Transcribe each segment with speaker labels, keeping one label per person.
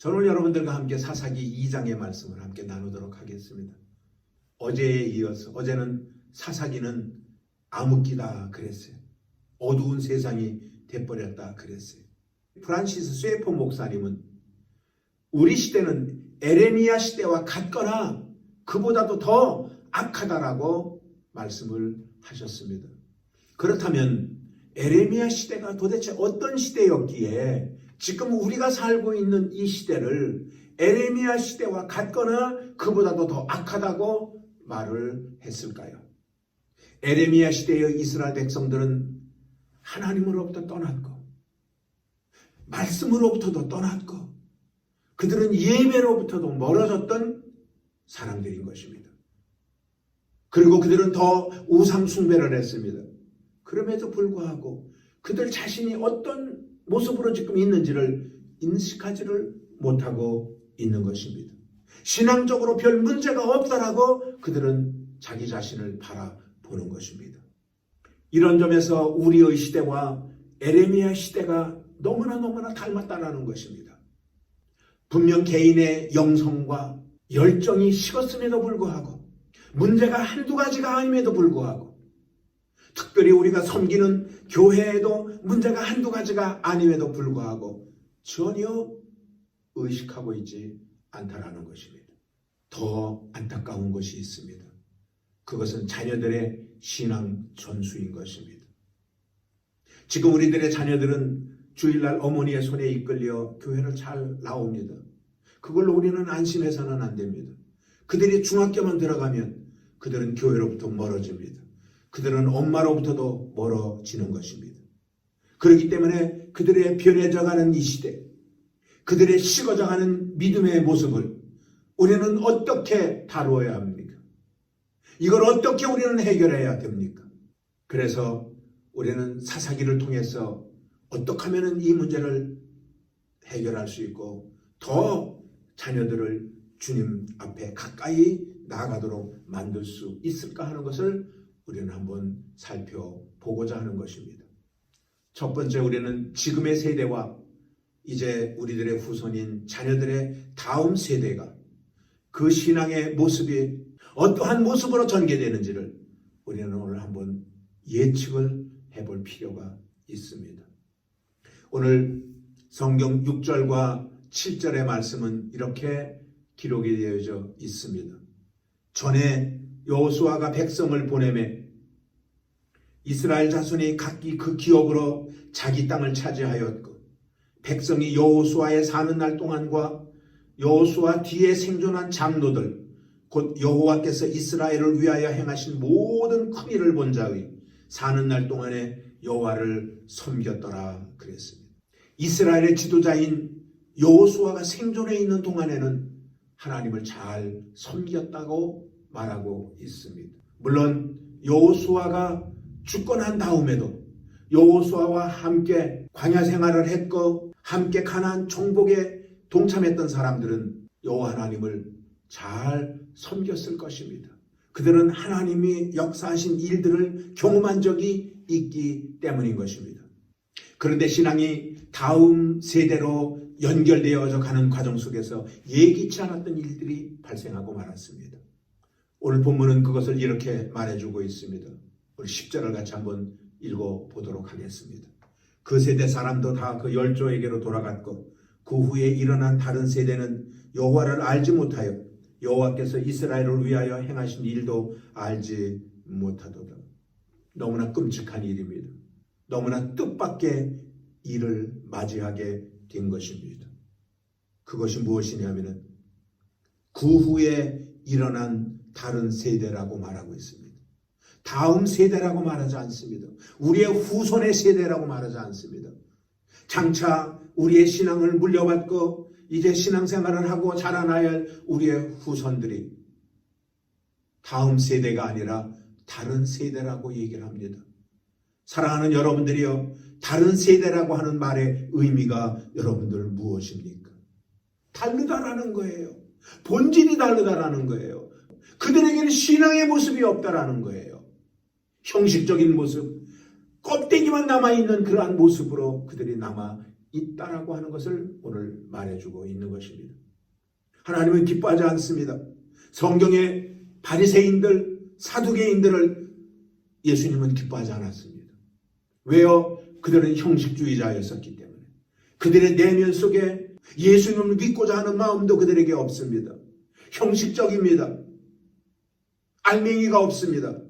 Speaker 1: 저는 오늘 여러분들과 함께 사사기 2장의 말씀을 함께 나누도록 하겠습니다. 어제에 이어서 어제는 사사기는 암흑기다 그랬어요. 어두운 세상이 돼버렸다 그랬어요. 프란시스 쇠포 목사님은 우리 시대는 에레미야 시대와 같거나 그보다도 더 악하다라고 말씀을 하셨습니다. 그렇다면 에레미야 시대가 도대체 어떤 시대였기에 지금 우리가 살고 있는 이 시대를 에레미야 시대와 같거나 그보다도 더 악하다고 말을 했을까요? 에레미야 시대의 이스라엘 백성들은 하나님으로부터 떠났고 말씀으로부터도 떠났고 그들은 예배로부터도 멀어졌던 사람들인 것입니다. 그리고 그들은 더 우상 숭배를 했습니다. 그럼에도 불구하고 그들 자신이 어떤 모습으로 지금 있는지를 인식하지를 못하고 있는 것입니다. 신앙적으로 별 문제가 없다라고 그들은 자기 자신을 바라보는 것입니다. 이런 점에서 우리의 시대와 에레미야 시대가 너무나 닮았다는 것입니다. 분명 개인의 영성과 열정이 식었음에도 불구하고 문제가 한두 가지가 아님에도 불구하고 특별히 우리가 섬기는 교회에도 문제가 한두 가지가 아님에도 불구하고 전혀 의식하고 있지 않다라는 것입니다. 더 안타까운 것이 있습니다. 그것은 자녀들의 신앙 전수인 것입니다. 지금 우리들의 자녀들은 주일날 어머니의 손에 이끌려 교회를 잘 나옵니다. 그걸로 우리는 안심해서는 안 됩니다. 그들이 중학교만 들어가면 그들은 교회로부터 멀어집니다. 그들은 엄마로부터도 멀어지는 것입니다. 그렇기 때문에 그들의 변해져가는 이 시대, 그들의 식어져가는 믿음의 모습을 우리는 어떻게 다루어야 합니까? 이걸 어떻게 우리는 해결해야 됩니까? 그래서 우리는 사사기를 통해서 어떻게 하면 이 문제를 해결할 수 있고 더 자녀들을 주님 앞에 가까이 나아가도록 만들 수 있을까 하는 것을 우리는 한번 살펴보고자 하는 것입니다. 첫 번째, 우리는 지금의 세대와 이제 우리들의 후손인 자녀들의 다음 세대가 그 신앙의 모습이 어떠한 모습으로 전개되는지를 우리는 오늘 한번 예측을 해볼 필요가 있습니다. 오늘 성경 6절과 7절의 말씀은 이렇게 기록이 되어져 있습니다. 전에 여호수아가 백성을 보내매 이스라엘 자손이 각기 그 기업으로 자기 땅을 차지하였고 백성이 여호수아에 사는 날 동안과 여호수아 뒤에 생존한 장로들 곧 여호와께서 이스라엘을 위하여 행하신 모든 큰 일을 본 자의 사는 날 동안에 여호와를 섬겼더라 그랬습니다. 이스라엘의 지도자인 여호수아가 생존해 있는 동안에는 하나님을 잘 섬겼다고 말하고 있습니다. 물론 여호수아가 죽고 난 다음에도 여호수아와 함께 광야 생활을 했고 함께 가나안 정복에 동참했던 사람들은 여호와 하나님을 잘 섬겼을 것입니다. 그들은 하나님이 역사하신 일들을 경험한 적이 있기 때문인 것입니다. 그런데 신앙이 다음 세대로 연결되어져 가는 과정 속에서 예기치 않았던 일들이 발생하고 말았습니다. 오늘 본문은 그것을 이렇게 말해주고 있습니다. 우리 10절을 같이 한번 읽어보도록 하겠습니다. 그 세대 사람도 다 그 열조에게로 돌아갔고 그 후에 일어난 다른 세대는 여호와를 알지 못하여 여호와께서 이스라엘을 위하여 행하신 일도 알지 못하도다. 너무나 끔찍한 일입니다. 너무나 뜻밖의 일을 맞이하게 된 것입니다. 그것이 무엇이냐면 그 후에 일어난 다른 세대라고 말하고 있습니다. 다음 세대라고 말하지 않습니다. 우리의 후손의 세대라고 말하지 않습니다. 장차 우리의 신앙을 물려받고 이제 신앙생활을 하고 자라나야 할 우리의 후손들이 다음 세대가 아니라 다른 세대라고 얘기를 합니다. 사랑하는 여러분들이요, 다른 세대라고 하는 말의 의미가 여러분들 무엇입니까? 다르다라는 거예요. 본질이 다르다라는 거예요. 그들에게는 신앙의 모습이 없다라는 거예요. 형식적인 모습, 껍데기만 남아있는 그러한 모습으로 그들이 남아 있다라고 하는 것을 오늘 말해주고 있는 것입니다. 하나님은 기뻐하지 않습니다. 성경의 바리새인들, 사두개인들을 예수님은 기뻐하지 않았습니다. 왜요? 그들은 형식주의자였었기 때문에. 그들의 내면 속에 예수님을 믿고자 하는 마음도 그들에게 없습니다. 형식적입니다. 알맹이가 없습니다.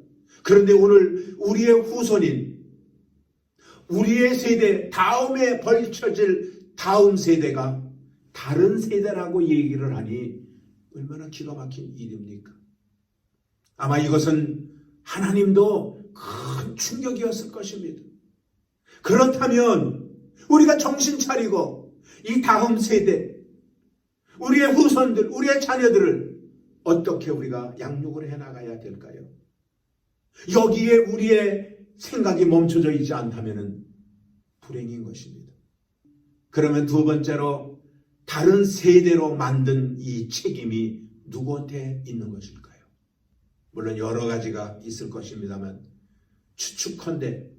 Speaker 1: 그런데 오늘 우리의 후손인, 우리의 세대, 다음에 벌쳐질 다음 세대가 다른 세대라고 얘기를 하니 얼마나 기가 막힌 일입니까? 아마 이것은 하나님도 큰 충격이었을 것입니다. 그렇다면 우리가 정신 차리고 이 다음 세대, 우리의 후손들, 우리의 자녀들을 어떻게 우리가 양육을 해나가야 될까요? 여기에 우리의 생각이 멈춰져 있지 않다면 불행인 것입니다. 그러면 두 번째로 다른 세대로 만든 이 책임이 누구한테 있는 것일까요? 물론 여러 가지가 있을 것입니다만 추측컨대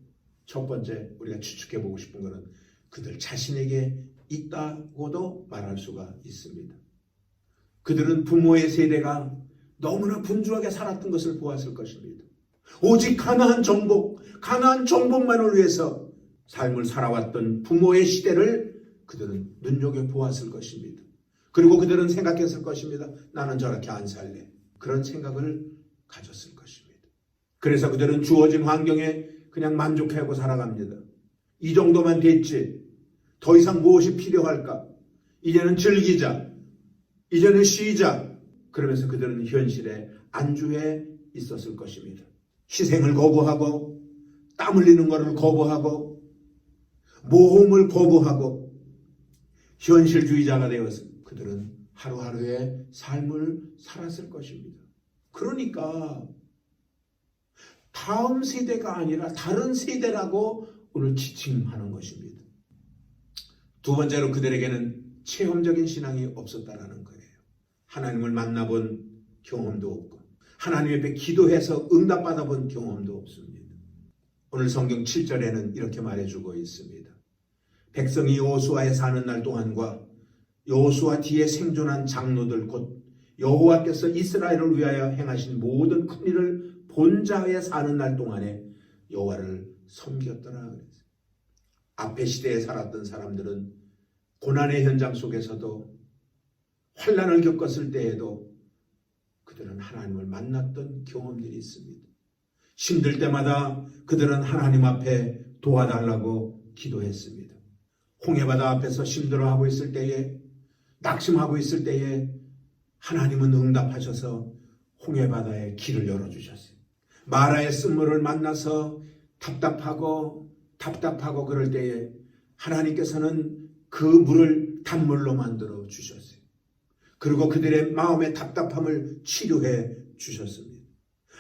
Speaker 1: 첫 번째 우리가 추측해보고 싶은 것은 그들 자신에게 있다고도 말할 수가 있습니다. 그들은 부모의 세대가 너무나 분주하게 살았던 것을 보았을 것입니다. 오직 가나안 정복만을 위해서 삶을 살아왔던 부모의 시대를 그들은 눈여겨보았을 것입니다. 그리고 그들은 생각했을 것입니다. 나는 저렇게 안 살래. 그런 생각을 가졌을 것입니다. 그래서 그들은 주어진 환경에 그냥 만족하고 살아갑니다. 이 정도만 됐지. 더 이상 무엇이 필요할까? 이제는 즐기자. 이제는 쉬자. 그러면서 그들은 현실에 안주해 있었을 것입니다. 희생을 거부하고 땀 흘리는 것을 거부하고 모험을 거부하고 현실주의자가 되어서 그들은 하루하루의 삶을 살았을 것입니다. 그러니까 다음 세대가 아니라 다른 세대라고 오늘 지칭하는 것입니다. 두 번째로 그들에게는 체험적인 신앙이 없었다라는 거예요. 하나님을 만나본 경험도 없고 하나님 앞에 기도해서 응답받아 본 경험도 없습니다. 오늘 성경 7절에는 이렇게 말해주고 있습니다. 백성이 여호수아에 사는 날 동안과 여호수아 뒤에 생존한 장로들 곧 여호와께서 이스라엘을 위하여 행하신 모든 큰 일을 본 자에 사는 날 동안에 여호와를 섬겼더라. 앞에 시대에 살았던 사람들은 고난의 현장 속에서도 환난을 겪었을 때에도 그들은 하나님을 만났던 경험들이 있습니다. 힘들 때마다 그들은 하나님 앞에 도와달라고 기도했습니다. 홍해바다 앞에서 힘들어하고 있을 때에, 낙심하고 있을 때에 하나님은 응답하셔서 홍해바다에 길을 열어주셨어요. 마라의 쓴물을 만나서 답답하고 그럴 때에 하나님께서는 그 물을 단물로 만들어 주셨어요. 그리고 그들의 마음의 답답함을 치료해 주셨습니다.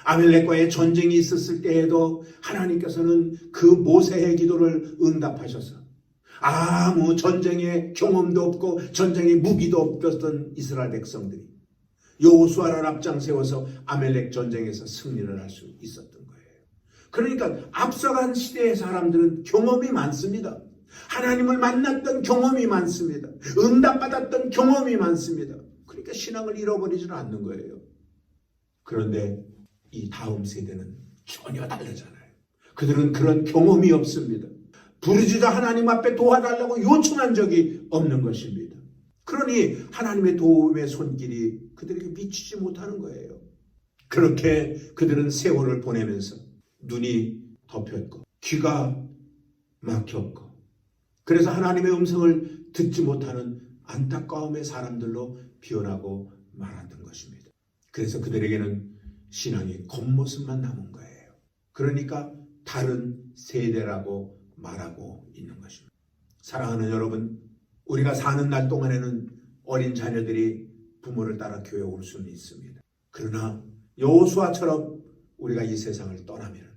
Speaker 1: 아멜렉과의 전쟁이 있었을 때에도 하나님께서는 그 모세의 기도를 응답하셔서 아무 전쟁의 경험도 없고 전쟁의 무기도 없었던 이스라엘 백성들이 여호수아를 앞장 세워서 아멜렉 전쟁에서 승리를 할 수 있었던 거예요. 그러니까 앞서간 시대의 사람들은 경험이 많습니다. 하나님을 만났던 경험이 많습니다. 응답받았던 경험이 많습니다. 그러니까 신앙을 잃어버리지는 않는 거예요. 그런데 이 다음 세대는 전혀 다르잖아요. 그들은 그런 경험이 없습니다. 부르짖어 하나님 앞에 도와달라고 요청한 적이 없는 것입니다. 그러니 하나님의 도움의 손길이 그들에게 미치지 못하는 거예요. 그렇게 그들은 세월을 보내면서 눈이 덮였고 귀가 막혔고 그래서 하나님의 음성을 듣지 못하는 안타까움의 사람들로 변하고 말았던 것입니다. 그래서 그들에게는 신앙이 겉모습만 남은 거예요. 그러니까 다른 세대라고 말하고 있는 것입니다. 사랑하는 여러분, 우리가 사는 날 동안에는 어린 자녀들이 부모를 따라 교회에 올 수는 있습니다. 그러나 여호수아처럼 우리가 이 세상을 떠나면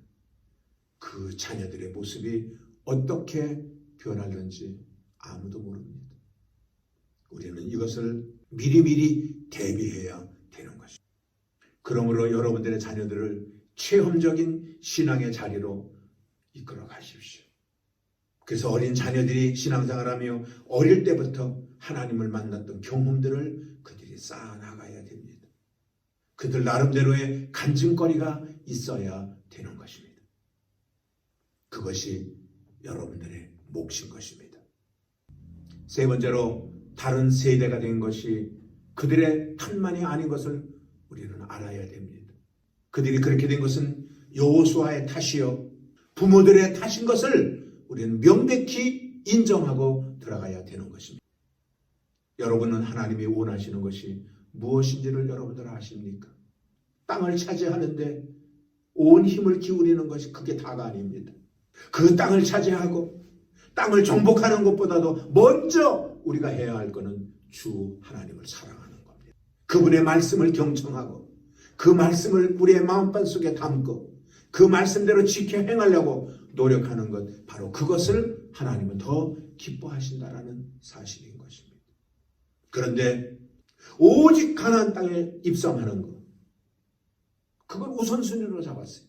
Speaker 1: 그 자녀들의 모습이 어떻게 변할는지 아무도 모릅니다. 우리는 이것을 미리미리 대비해야 되는 것입니다. 그러므로 여러분들의 자녀들을 체험적인 신앙의 자리로 이끌어 가십시오. 그래서 어린 자녀들이 신앙생활하며 어릴 때부터 하나님을 만났던 경험들을 그들이 쌓아나가야 됩니다. 그들 나름대로의 간증거리가 있어야 되는 것입니다. 그것이 여러분들의 몫인 것입니다. 세 번째로 다른 세대가 된 것이 그들의 탓만이 아닌 것을 우리는 알아야 됩니다. 그들이 그렇게 된 것은 여호수아의 탓이요 부모들의 탓인 것을 우리는 명백히 인정하고 들어가야 되는 것입니다. 여러분은 하나님이 원하시는 것이 무엇인지를 여러분들 아십니까? 땅을 차지하는데 온 힘을 기울이는 것이 그게 다가 아닙니다. 그 땅을 차지하고 땅을 정복하는 것보다도 먼저 우리가 해야 할 것은 주 하나님을 사랑하는 겁니다. 그분의 말씀을 경청하고 그 말씀을 우리의 마음판 속에 담고 그 말씀대로 지켜 행하려고 노력하는 것, 바로 그것을 하나님은 더 기뻐하신다라는 사실인 것입니다. 그런데 오직 가나안 땅에 입성하는 것, 그걸 우선순위로 잡았어요.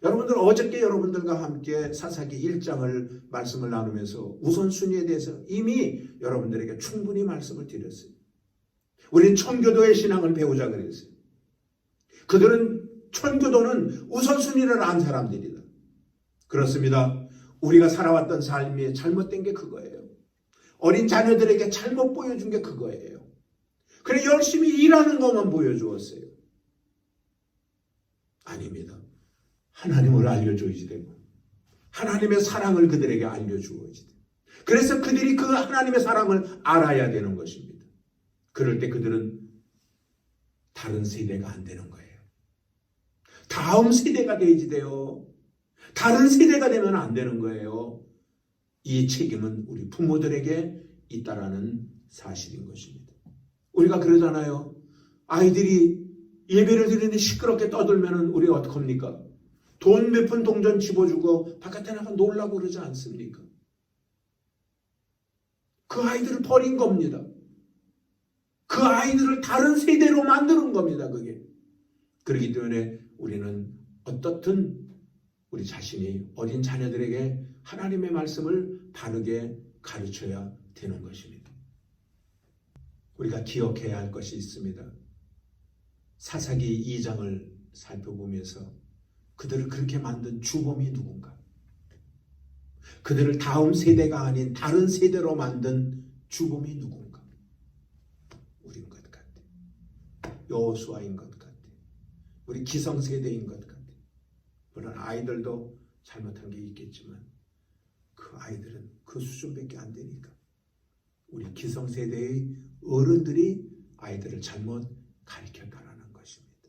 Speaker 1: 여러분들 어저께 여러분들과 함께 사사기 1장을 말씀을 나누면서 우선순위에 대해서 이미 여러분들에게 충분히 말씀을 드렸어요. 우리는 천교도의 신앙을 배우자 그랬어요. 그들은 천교도는 우선순위를 안 사람들이다. 그렇습니다. 우리가 살아왔던 삶이 잘못된 게 그거예요. 어린 자녀들에게 잘못 보여준 게 그거예요. 그래 열심히 일하는 것만 보여주었어요. 아닙니다. 하나님을 알려줘야지 되고 하나님의 사랑을 그들에게 알려주어야지 돼요. 그래서 그들이 그 하나님의 사랑을 알아야 되는 것입니다. 그럴 때 그들은 다른 세대가 안 되는 거예요. 다음 세대가 돼야지 돼요. 다른 세대가 되면 안 되는 거예요. 이 책임은 우리 부모들에게 있다라는 사실인 것입니다. 우리가 그러잖아요. 아이들이 예배를 드리는데 시끄럽게 떠들면 우리 어떡합니까? 돈 몇 푼 동전 집어주고 바깥에 나가 놀라고 그러지 않습니까? 그 아이들을 버린 겁니다. 그 아이들을 다른 세대로 만드는 겁니다. 그게. 그렇기 때문에 우리는 어떻든 우리 자신이 어린 자녀들에게 하나님의 말씀을 바르게 가르쳐야 되는 것입니다. 우리가 기억해야 할 것이 있습니다. 사사기 2장을 살펴보면서 그들을 그렇게 만든 주범이 누군가? 그들을 다음 세대가 아닌 다른 세대로 만든 주범이 누군가? 우린 것 같아. 여호수아인 것 같아. 우리 기성세대인 것 같아. 물론 아이들도 잘못한 게 있겠지만 그 아이들은 그 수준밖에 안 되니까 우리 기성세대의 어른들이 아이들을 잘못 가르쳤다라는 것입니다.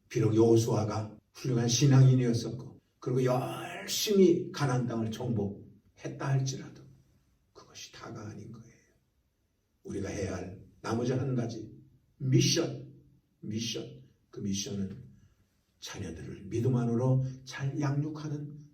Speaker 1: 비록 여호수아가 훌륭한 신앙인이었었고 그리고 열심히 가나안 땅을 정복했다 할지라도 그것이 다가 아닌 거예요. 우리가 해야 할 나머지 한 가지 미션. 그 미션은 자녀들을 믿음 안으로 잘 양육하는